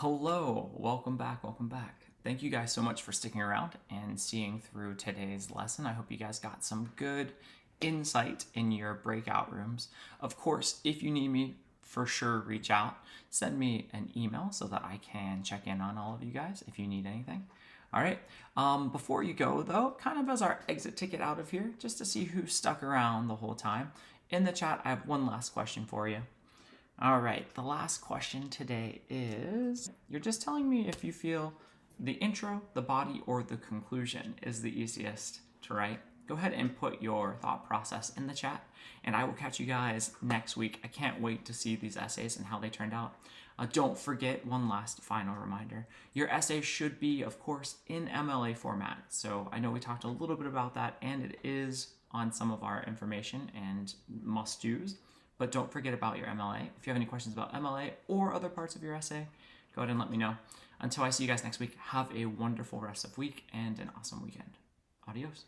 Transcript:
Hello, welcome back, welcome back. Thank you guys so much for sticking around and seeing through today's lesson. I hope you guys got some good insight in your breakout rooms. Of course, if you need me, for sure reach out. Send me an email so that I can check in on all of you guys if you need anything. All right, before you go though, kind of as our exit ticket out of here, just to see who stuck around the whole time, in the chat I have one last question for you. All right, the last question today is, you're just telling me if you feel the intro, the body, or the conclusion is the easiest to write. Go ahead and put your thought process in the chat, and I will catch you guys next week. I can't wait to see these essays and how they turned out. Don't forget, one last final reminder, your essay should be, of course, in MLA format. So I know we talked a little bit about that, and it is on some of our information and must-dos. But don't forget about your MLA. If you have any questions about MLA or other parts of your essay, go ahead and let me know. Until I see you guys next week, have a wonderful rest of week and an awesome weekend. Adios.